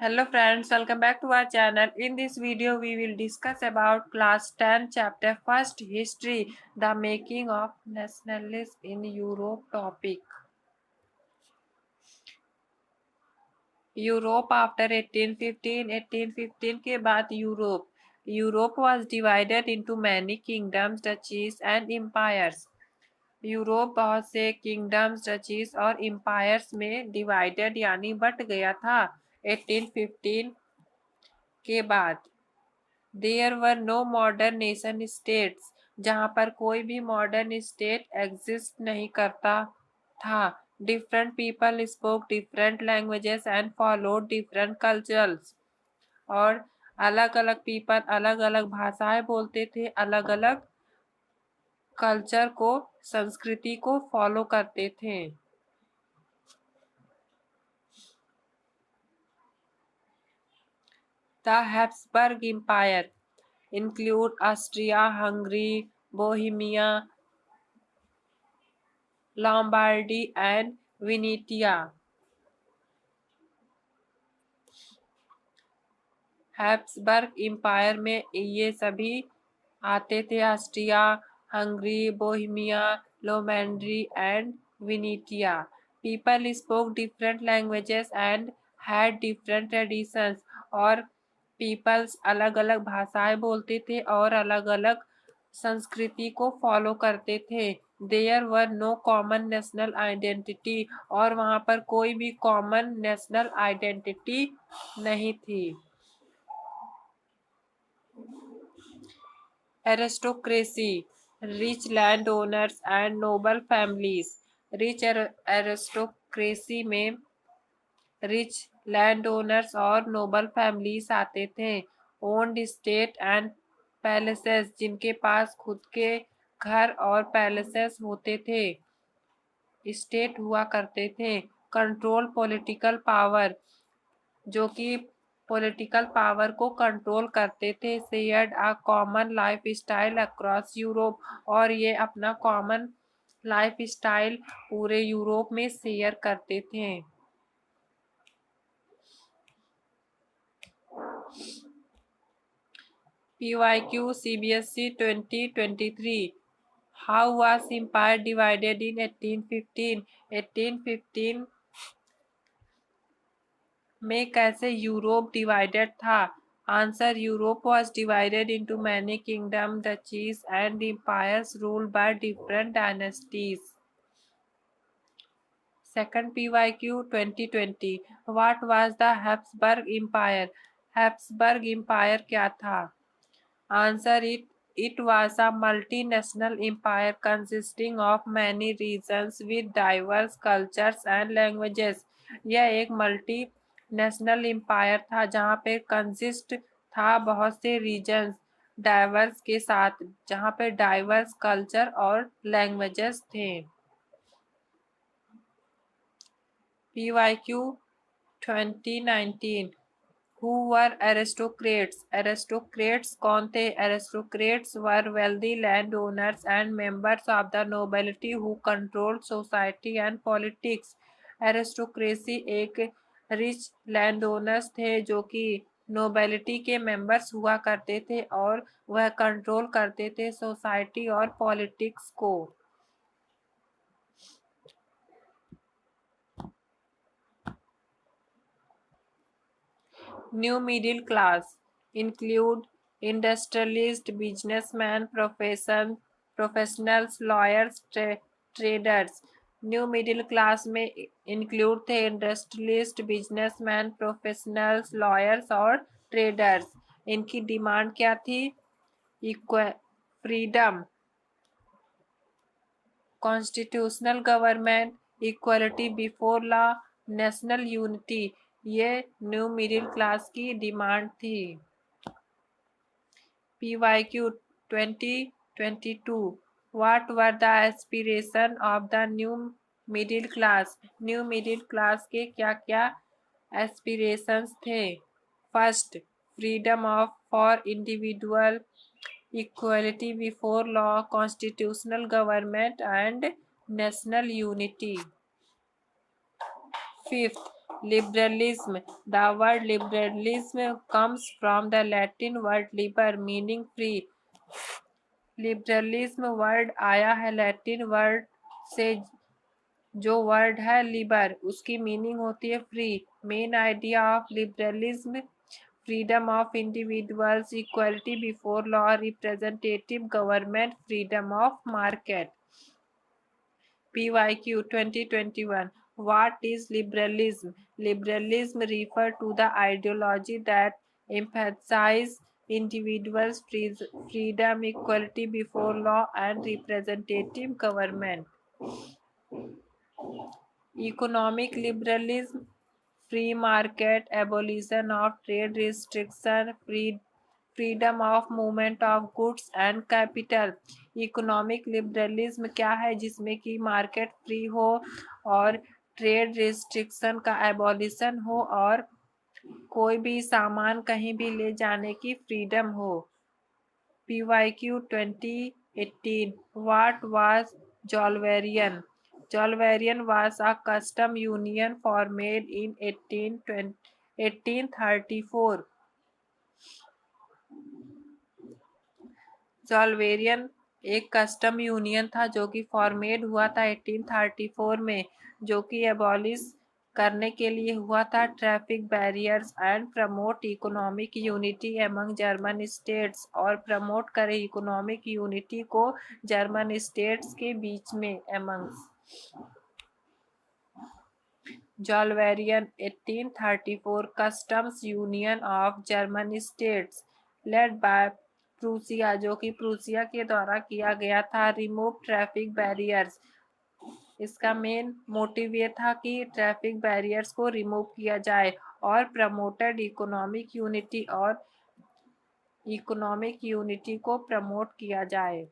Hello friends, welcome back to our channel. In this video, we will discuss about class 10 chapter first history, the making of nationalism in Europe topic. Europe after 1815 के बाद Europe was divided into many kingdoms, duchies and empires. Europe बहुत से kingdoms, डचीज और empires में divided यानी but गया था 1815 के बाद. There were no modern nation states, जहां पर कोई भी मॉडर्न स्टेट एग्जिस्ट नहीं करता था. Different people spoke different languages and followed different cultures, और अलग अलग पीपल अलग अलग भाषाएं बोलते थे, अलग अलग कल्चर को, संस्कृति को फॉलो करते थे. The Habsburg Empire include Austria, Hungary, Bohemia, Lombardy and Venetia. Habsburg empire में ये सभी आते थे: Austria, Hungary, Bohemia, Lombardy and Venetia. People spoke different languages and had different traditions, और पीपल्स अलग अलग भाषाएं बोलते थे और अलग अलग संस्कृति को फॉलो करते थे. There were no common national identity, और वहां पर कोई भी कॉमन नेशनल आइडेंटिटी नहीं थी. Aristocracy, rich landowners and noble families. Rich aristocracy में रिच लैंडओनर्स और नोबल फैमिलीज आते थे. ओन्ड स्टेट एंड पैलेसेस, जिनके पास खुद के घर और पैलेसेस होते थे, स्टेट हुआ करते थे. कंट्रोल पॉलिटिकल पावर, जो कि पॉलिटिकल पावर को कंट्रोल करते थे. Shared a common life style across Europe, और ये अपना कॉमन लाइफ स्टाइल पूरे यूरोप में शेयर करते थे. PYQ CBSE 2023. How was empire divided in 1815? 1815 में कैसे यूरोप डिवाइडेड था? Answer: Europe was divided into many kingdom, duchies and empires ruled by different dynasties. Second PYQ 2020. What was the Habsburg empire? Habsburg empire क्या था? Answer: It was a multinational empire consisting of many regions with diverse cultures and languages. यह एक multi national empire था जहाँ पे consist था बहुत से रीजन्स डाइवर्स के साथ, जहाँ पे डाइवर्स कल्चर और लैंग्वेजेस थे. PYQ 2019. Who were aristocrats? Aristocrats कौन थे? Aristocrats were wealthy landowners and members of the nobility who controlled society and politics. Aristocracy एक रिच लैंडओनर्स थे जो कि नोबिलिटी के मेंबर्स हुआ करते थे और वह कंट्रोल करते थे सोसाइटी और पॉलिटिक्स को. New middle class include industrialists, businessmen, professionals, lawyers, traders. New middle class में इंक्लूड थे इंडस्ट्रियलिस्ट, बिजनेसमैन, प्रोफेशनल्स, लॉयर्स और ट्रेडर्स. इनकी डिमांड क्या थी? Freedom, constitutional government, equality before law, national unity. ये न्यू मिडिल क्लास की demand थी. PYQ 2022. What were the aspiration of the new middle class? New middle class के क्या क्या एस्पिरेशंस थे? First, freedom of for individual, equality before law, constitutional government and national unity. Fifth, Liberalism. The word liberalism comes from the Latin word liber meaning free. Liberalism word आया है Latin word से, जो word है Libre, उसकी meaning होती है free. Main idea of liberalism: freedom of individuals, equality before law, representative government, freedom of market. PYQ 2021. What is liberalism? Liberalism refers to the ideology that emphasizes individuals' freedom, equality before law, and representative government. Economic liberalism: free market, abolition of trade restriction, freedom of movement of goods and capital। Economic liberalism क्या है? जिसमें कि market free हो और trade restriction का abolition हो और कोई भी सामान कहीं भी ले जाने की फ्रीडम हो। PYQ 2018. What was Jolvarian? Jolvarian was a custom union formed in 1834. जॉल्वेरियन एक कस्टम यूनियन था जो कि फॉर्मेड हुआ था 1834 में, जो कि एबॉलिश करने के लिए हुआ था traffic barriers and promote economic unity among German states, और प्रमोट करे इकोनॉमिक यूनिटी को जर्मन स्टेट्स के बीच में amongst. Zollverein 1834 customs union of German states led by Prussia, जो कि प्रूसिया के द्वारा किया गया था। रिमूव ट्रैफिक बैरियर्स, इसका मेन मोटिव ये था कि ट्रैफिक बैरियर्स को रिमूव किया जाए, और प्रमोटेड इकोनॉमिक यूनिटी, और इकोनॉमिक यूनिटी को प्रमोट किया जाए।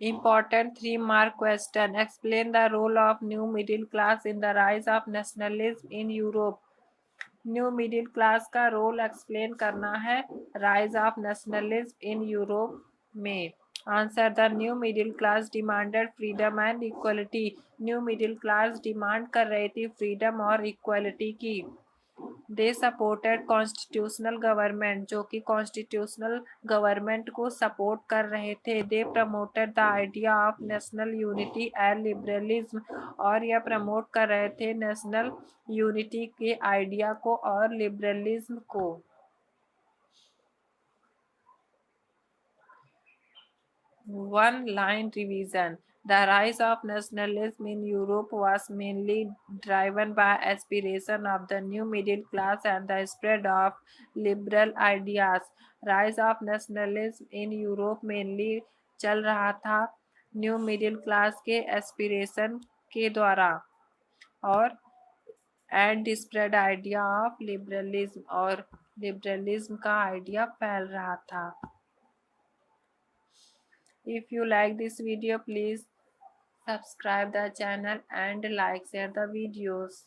Important 3-mark question. Explain the role of new middle class in the rise of nationalism in Europe. New middle class का रोल एक्सप्लेन करना है rise of nationalism in Europe में। Answer: the new middle class demanded freedom and equality. New middle class demand कर रही थी freedom और equality की। They supported constitutional government, जो कि कॉन्स्टिट्यूशनल गवर्नमेंट को सपोर्ट कर रहे थे। They promoted the idea of national unity and liberalism, और यह प्रमोट कर रहे थे नेशनल यूनिटी के आइडिया को और लिबरलिज्म को। One line revision: The rise of nationalism in Europe was mainly driven by aspiration of the new middle class and the spread of liberal ideas. Rise of nationalism in Europe mainly चल रहा था new middle class के aspiration के द्वारा, और and spread idea of liberalism, और liberalism का idea फैल रहा था। If you like this video, please subscribe the channel and like share the videos.